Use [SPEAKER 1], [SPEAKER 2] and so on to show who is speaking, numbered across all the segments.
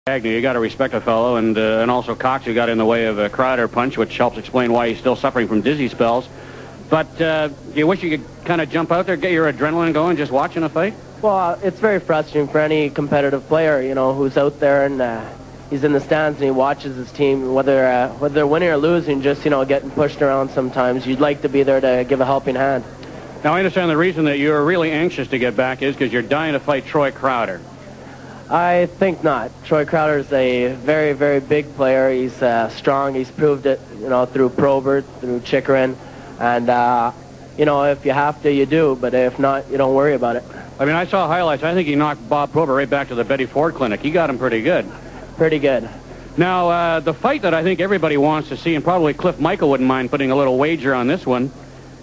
[SPEAKER 1] Agnew, you got to respect a fellow, and also Cox, who got in the way of a Crowder punch, which helps explain why he's still suffering from dizzy spells. But you wish you could kind of jump out there, get your adrenaline going, just watching a fight?
[SPEAKER 2] Well, it's very frustrating for any competitive player, you know, who's out there and he's in the stands and he watches his team, whether they're winning or losing, just, you know, getting pushed around sometimes. You'd like to be there to give a helping hand.
[SPEAKER 1] Now, I understand the reason that you're really anxious to get back is because you're dying to fight Troy Crowder.
[SPEAKER 2] I think not. Troy Crowder is a very, very big player. He's strong. He's proved it, you know, through Probert, through Chikrin. And, you know, if you have to, you do. But if not, you don't worry about it.
[SPEAKER 1] I mean, I saw highlights. I think he knocked Bob Probert right back to the Betty Ford Clinic. He got him pretty good.
[SPEAKER 2] Pretty good.
[SPEAKER 1] Now, the fight that I think everybody wants to see, and probably Cliff Michael wouldn't mind putting a little wager on this one,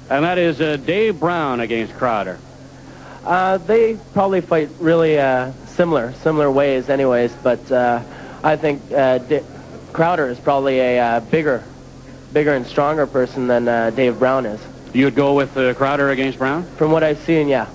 [SPEAKER 1] and that is Dave Brown against Crowder.
[SPEAKER 2] They probably fight really similar ways anyways, but I think Crowder is probably a bigger and stronger person than Dave Brown is.
[SPEAKER 1] You would go with Crowder against Brown?
[SPEAKER 2] From what I've seen, yeah.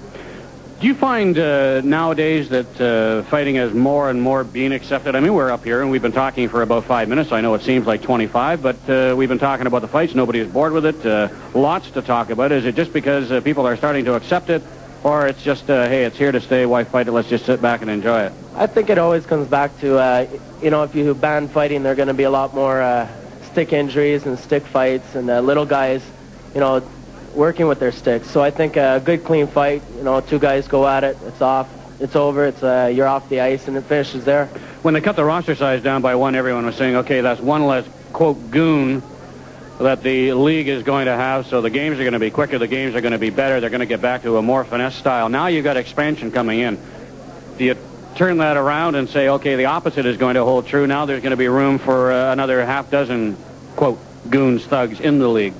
[SPEAKER 1] Do you find nowadays that fighting is more and more being accepted? I mean, we're up here and we've been talking for about 5 minutes. I know it seems like 25, but we've been talking about the fights. Nobody is bored with it. Lots to talk about. Is it just because people are starting to accept it, or it's just, hey, it's here to stay, why fight it, let's just sit back and enjoy it?
[SPEAKER 2] I think it always comes back to, you know, if you ban fighting, there are going to be a lot more stick injuries and stick fights and little guys, you know, working with their sticks. So I think a good, clean fight, you know, two guys go at it, it's off, it's over, it's you're off the ice, and it finishes there.
[SPEAKER 1] When they cut the roster size down by one, everyone was saying, okay, that's one less, quote, goon that the league is going to have, so the games are going to be quicker, the games are going to be better, they're going to get back to a more finesse style. Now you've got expansion coming in. Do you turn that around and say, okay, the opposite is going to hold true, now there's going to be room for another half dozen, quote, goons, thugs in the league?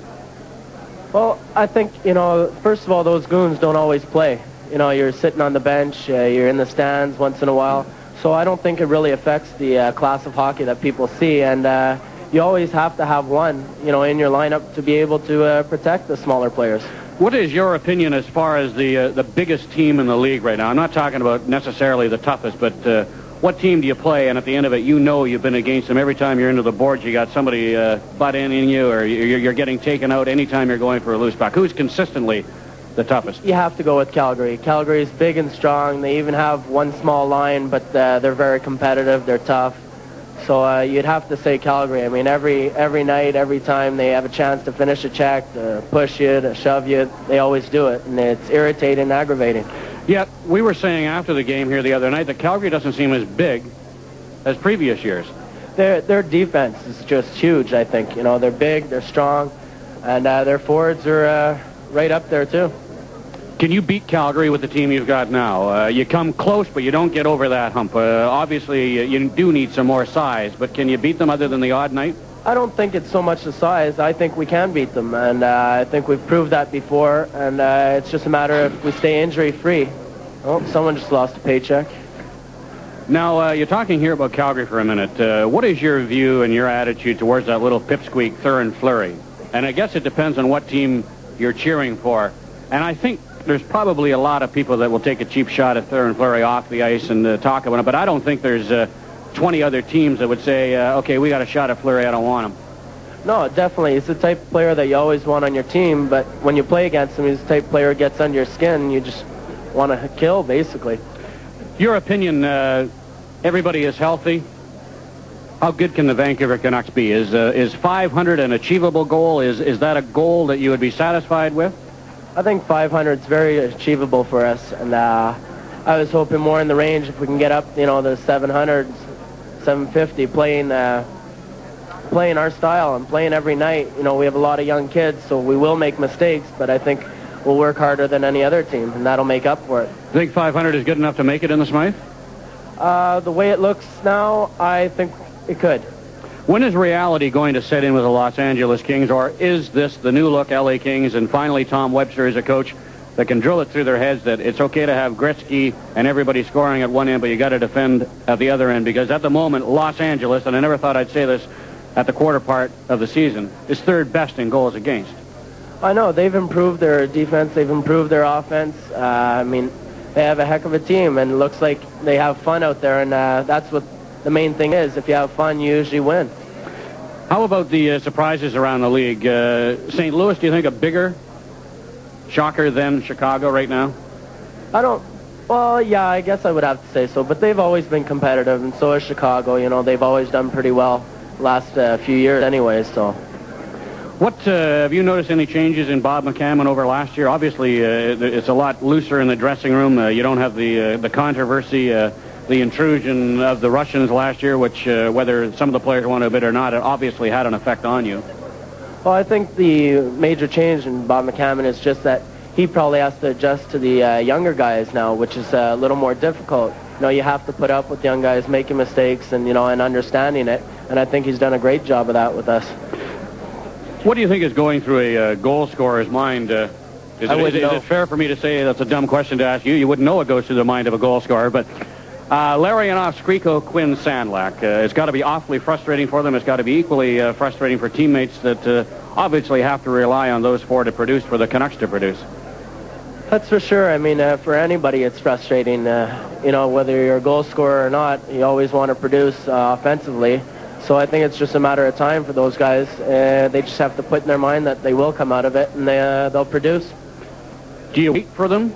[SPEAKER 2] Well, I think, you know, first of all, those goons don't always play. You know, you're sitting on the bench, you're in the stands once in a while, so I don't think it really affects the class of hockey that people see, and you always have to have one, you know, in your lineup to be able to protect the smaller players. What
[SPEAKER 1] is your opinion as far as the biggest team in the league right now? I'm not talking about necessarily the toughest, but what team do you play, and at the end of it, you know you've been against them. Every time you're into the boards, you got somebody butt in you, or you're getting taken out anytime you're going for a loose puck. Who's consistently the toughest?
[SPEAKER 2] You have to go with Calgary. Calgary's big and strong. They even have one small line, but they're very competitive. They're tough. So you'd have to say Calgary. I mean, every night, every time they have a chance to finish a check, to push you, to shove you, they always do it, and it's irritating and aggravating.
[SPEAKER 1] Yet, we were saying after the game here the other night that Calgary doesn't seem as big as previous years.
[SPEAKER 2] Their defense is just huge, I think. You know, they're big, they're strong, and their forwards are right up there, too.
[SPEAKER 1] Can you beat Calgary with the team you've got now? You come close, but you don't get over that hump. Obviously, you do need some more size, but can you beat them other than the odd night?
[SPEAKER 2] I don't think it's so much the size. I think we can beat them, and I think we've proved that before, and it's just a matter of if we stay injury-free. Oh, someone just lost a paycheck.
[SPEAKER 1] Now, you're talking here about Calgary for a minute. What is your view and your attitude towards that little pipsqueak Thurin Fleury? And I guess it depends on what team you're cheering for. And I think there's probably a lot of people that will take a cheap shot at Thurin Fleury off the ice and talk about it, but I don't think there's 20 other teams that would say, okay, we got a shot at Fleury, I don't want him.
[SPEAKER 2] No, definitely. He's the type of player that you always want on your team, but when you play against him, he's the type of player who gets under your skin. You just want to kill, basically.
[SPEAKER 1] Your opinion, everybody is healthy. How good can the Vancouver Canucks be? Is 500 an achievable goal? Is that a goal that you would be satisfied with?
[SPEAKER 2] I think 500 is very achievable for us, and I was hoping more in the range if we can get up, you know, the 700s, 750, playing our style and playing every night. You know, we have a lot of young kids, so we will make mistakes, but I think we'll work harder than any other team, and that'll make up for it.
[SPEAKER 1] You think 500 is good enough to make it in the Smythe?
[SPEAKER 2] The way it looks now, I think it could.
[SPEAKER 1] When is reality going to set in with the Los Angeles Kings, or is this the new look LA Kings, and finally Tom Webster is a coach that can drill it through their heads that it's okay to have Gretzky and everybody scoring at one end, but you got to defend at the other end? Because at the moment, Los Angeles, and I never thought I'd say this at the quarter part of the season, is third best in goals against.
[SPEAKER 2] I know. They've improved their defense. They've improved their offense. I mean, they have a heck of a team, and it looks like they have fun out there, and that's what the main thing is, if you have fun, you usually win.
[SPEAKER 1] How about the surprises around the league? St. Louis, do you think a bigger shocker than Chicago right now?
[SPEAKER 2] Well, yeah, I guess I would have to say so. But they've always been competitive, and so is Chicago. You know, they've always done pretty well last few years anyways, so.
[SPEAKER 1] What have you noticed any changes in Bob McCammon over last year? Obviously, it's a lot looser in the dressing room. You don't have the controversy, the intrusion of the Russians last year, which, whether some of the players want to admit or not, it obviously had an effect on you.
[SPEAKER 2] Well, I think the major change in Bob McCammon is just that he probably has to adjust to the younger guys now, which is a little more difficult. You know, you have to put up with young guys making mistakes and, you know, and understanding it. And I think he's done a great job of that with us.
[SPEAKER 1] What do you think is going through a goal scorer's mind? Is it fair for me to say that's a dumb question to ask you? You wouldn't know what goes through the mind of a goal scorer, but Larionov, Skriko, Quinn, Sandlak. It's got to be awfully frustrating for them. It's got to be equally frustrating for teammates that obviously have to rely on those four to produce for the Canucks to produce.
[SPEAKER 2] That's for sure. I mean, for anybody, it's frustrating. You know, whether you're a goal scorer or not, you always want to produce offensively. So I think it's just a matter of time for those guys. They just have to put in their mind that they will come out of it, and they'll produce.
[SPEAKER 1] Do you wait for them?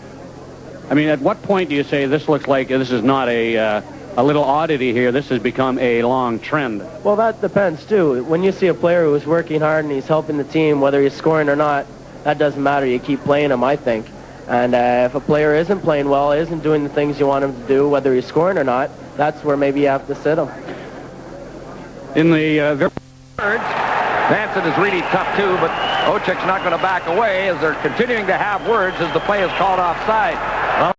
[SPEAKER 1] I mean, at what point do you say this looks like this is not a little oddity here, this has become a long trend?
[SPEAKER 2] Well, that depends, too. When you see a player who's working hard and he's helping the team, whether he's scoring or not, that doesn't matter. You keep playing him, I think. And if a player isn't playing well, isn't doing the things you want him to do, whether he's scoring or not, that's where maybe you have to sit him.
[SPEAKER 1] In the
[SPEAKER 3] Vanson is really tough too, but Ochek's not going to back away as they're continuing to have words as the play is called offside.